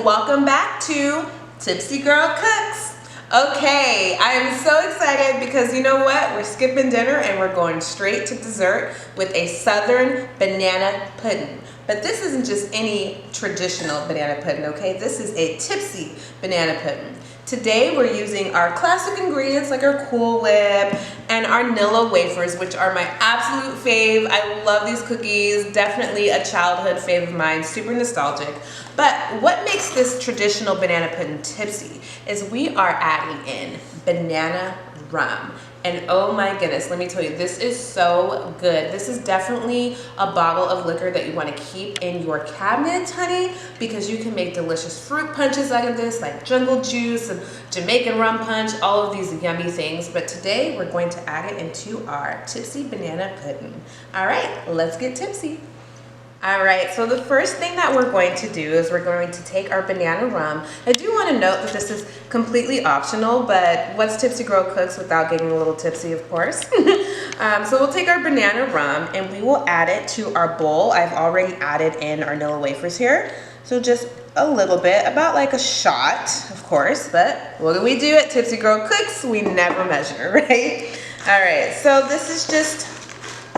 welcome back to Tipsy Girl Cooks. Okay, I am so excited because you know what? We're skipping dinner and we're going straight to dessert with a southern banana pudding. But this isn't just any traditional banana pudding, okay? This is a Tipsy banana pudding. Today we're using our classic ingredients like our Cool Whip and our Vanilla Wafers, which are my absolute fave. I love these cookies, definitely a childhood fave of mine, super nostalgic. But what makes this traditional banana pudding tipsy is we are adding in banana rum. And oh my goodness, let me tell you, this is so good. This is definitely a bottle of liquor that you want to keep in your cabinet, honey, because you can make delicious fruit punches out of this, like jungle juice and Jamaican rum punch, all of these yummy things. But today we're going to add it into our tipsy banana pudding. All right, let's get tipsy. All right, so the first thing that we're going to do is we're going to take our banana rum. I do want to note that this is completely optional, but what's Tipsy Girl Cooks without getting a little tipsy, of course. So we'll take our banana rum and we will add it to our bowl. I've already added in our Vanilla Wafers here. So just a little bit, about like a shot, of course, but what do we do at Tipsy Girl Cooks? We never measure, right? All right, so this is just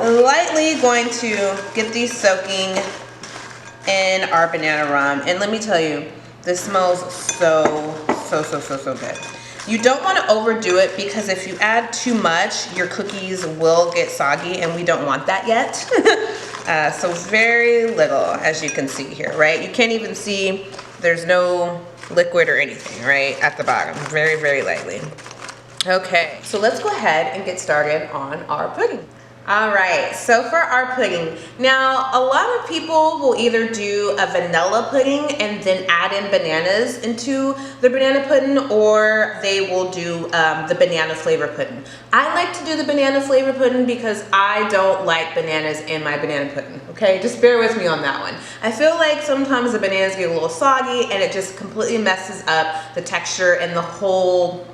lightly going to get these soaking in our banana rum. And let me tell you, this smells so good. You don't want to overdo it because if you add too much, your cookies will get soggy and we don't want that yet. So very little, as you can see here, right? You can't even see, there's no liquid or anything, right, at the bottom. Very, very lightly. Okay, so let's go ahead and get started on our pudding. All right, so for our pudding, now a lot of people will either do a vanilla pudding and then add in bananas into the banana pudding, or they will do the banana flavor pudding. I like to do the banana flavor pudding because I don't like bananas in my banana pudding, okay? Just bear with me on that one. I feel like sometimes the bananas get a little soggy and it just completely messes up the texture and the whole,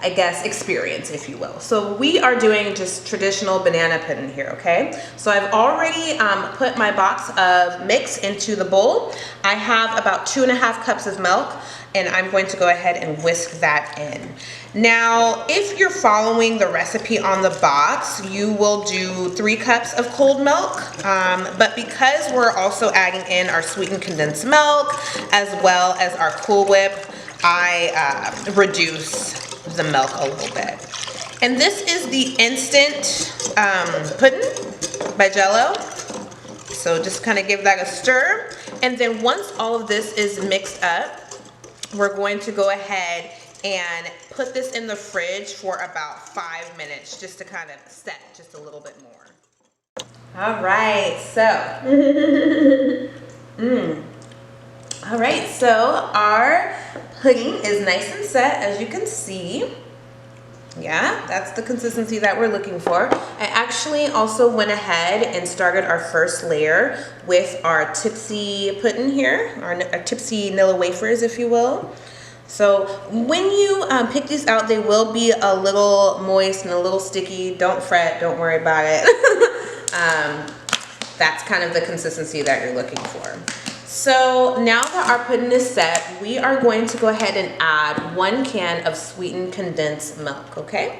I guess, experience, if you will. So we are doing just traditional banana pudding here, okay? So I've already put my box of mix into the bowl. I have about 2.5 cups of milk, and I'm going to go ahead and whisk that in. Now, if you're following the recipe on the box, you will do 3 cups of cold milk, but because we're also adding in our sweetened condensed milk, as well as our Cool Whip, I reduce the milk a little bit. And this is the instant pudding by Jello. So just kind of give that a stir. And then once all of this is mixed up, we're going to go ahead and put this in the fridge for about 5 minutes, just to kind of set just a little bit more. All right, so all right, so our pudding is nice and set, as you can see. Yeah, that's the consistency that we're looking for. I actually also went ahead and started our first layer with our Tipsy pudding here, our Tipsy Vanilla Wafers, if you will. So when you pick these out, they will be a little moist and a little sticky. Don't fret, don't worry about it. That's kind of the consistency that you're looking for. So now that our pudding is set, we are going to go ahead and add 1 can of sweetened condensed milk, okay?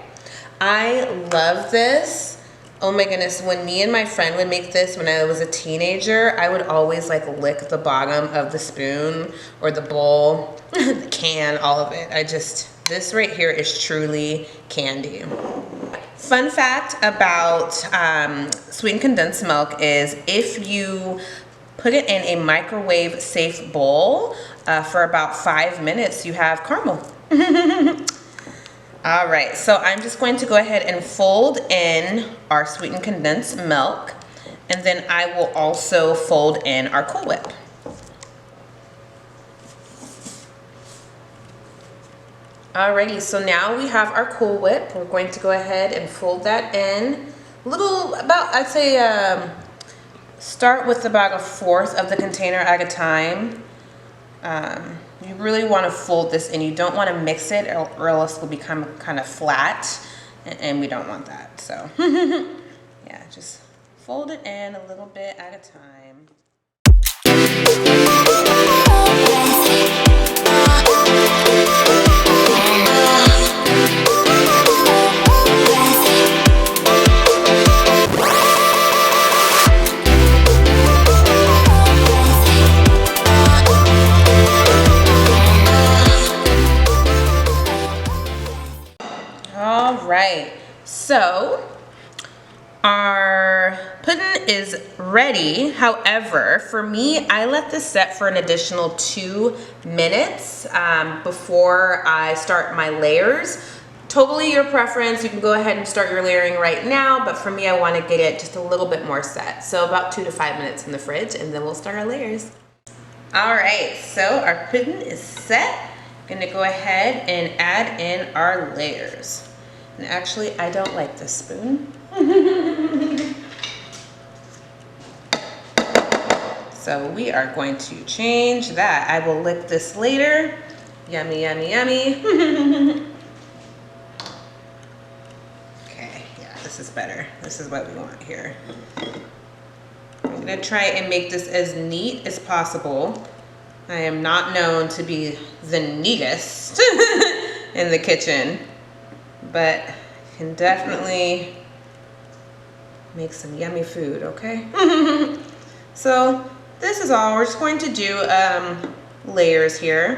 I love this. Oh my goodness, when me and my friend would make this when I was a teenager, I would always like lick the bottom of the spoon or the bowl, the can, all of it. This right here is truly candy. Fun fact about sweetened condensed milk is if you put it in a microwave safe bowl for about 5 minutes, you have caramel. All right, so I'm just going to go ahead and fold in our sweetened condensed milk, and then I will also fold in our Cool Whip. Alrighty, so now we have our Cool Whip. We're going to go ahead and fold that in. I'd say, start with about 1/4 of the container at a time. You really want to fold this in. You don't want to mix it or else it will become kind of flat, and we don't want that. So yeah, just fold it in a little bit at a time. right, so our pudding is ready. However, for me, I let this set for an additional 2 minutes before I start my layers. Totally your preference. You can go ahead and start your layering right now, but for me, I want to get it just a little bit more set. So about 2 to 5 minutes in the fridge, and then we'll start our layers. All right, so our pudding is set. I'm gonna go ahead and add in our layers. And actually, I don't like this spoon. So we are going to change that. I will lick this later. Yummy, yummy, yummy. This is better. This is what we want here. I'm gonna try and make this as neat as possible. I am not known to be the neatest in the kitchen, but I can definitely make some yummy food, okay? So this is all. We're just going to do layers here.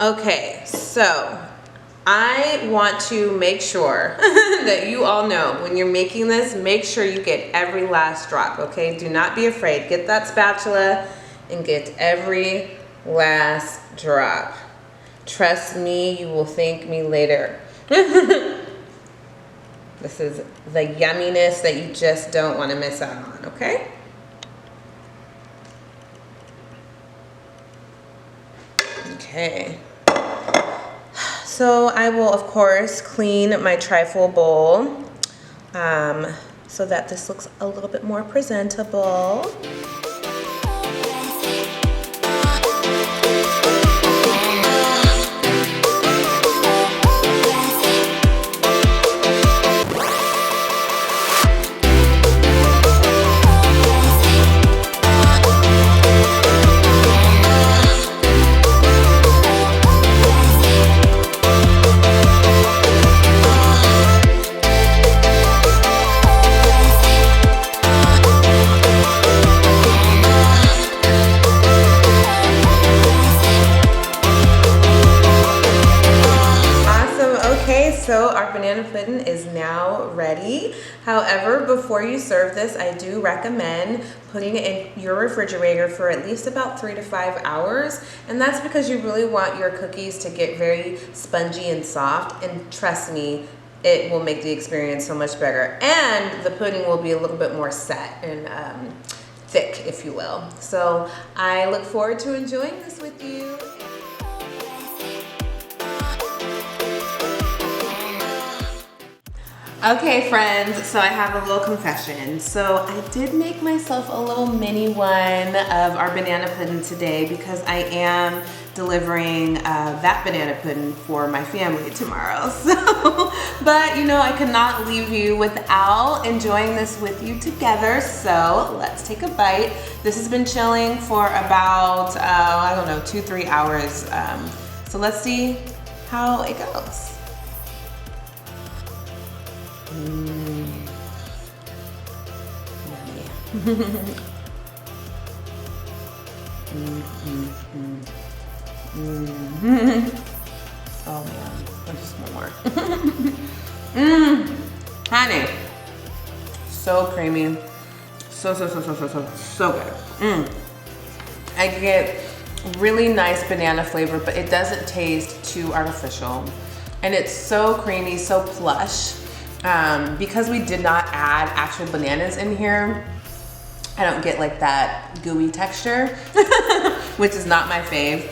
Okay, so I want to make sure that you all know when you're making this, make sure you get every last drop, okay? Do not be afraid. Get that spatula and get every last drop. Trust me, you will thank me later. This is the yumminess that you just don't want to miss out on, okay? Okay. So I will, of course, clean my trifle bowl so that this looks a little bit more presentable. So our banana pudding is now ready. However, before you serve this, I do recommend putting it in your refrigerator for at least about 3 to 5 hours. And that's because you really want your cookies to get very spongy and soft. And trust me, it will make the experience so much better. And the pudding will be a little bit more set and thick, if you will. So I look forward to enjoying this with you. Okay friends, so I have a little confession. So I did make myself a little mini one of our banana pudding today because I am delivering that banana pudding for my family tomorrow. So, but you know, I could not leave you without enjoying this with you together. So let's take a bite. This has been chilling for about, I don't know, 2-3 hours. So let's see how it goes. Oh man, there's just more. Honey, so creamy, so good. I get really nice banana flavor, but it doesn't taste too artificial, and it's so creamy, so plush. Because we did not add actual bananas in here, I don't get like that gooey texture, which is not my fave.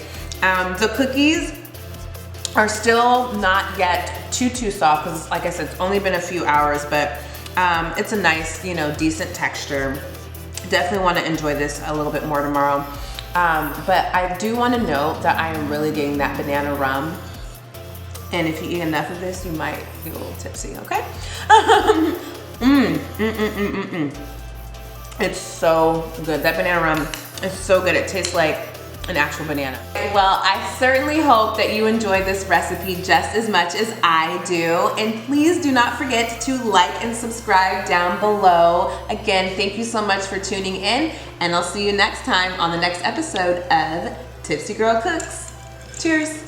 The cookies are still not yet too soft because, like I said, it's only been a few hours, but it's a nice, you know, decent texture. Definitely want to enjoy this a little bit more tomorrow. But I do want to note that I am really getting that banana rum. And if you eat enough of this, you might get a little tipsy, okay? It's so good. That banana rum is so good. It tastes like an actual banana. Well, I certainly hope that you enjoyed this recipe just as much as I do. And please do not forget to like and subscribe down below. Again, thank you so much for tuning in, and I'll see you next time on the next episode of Tipsy Girl Cooks. Cheers.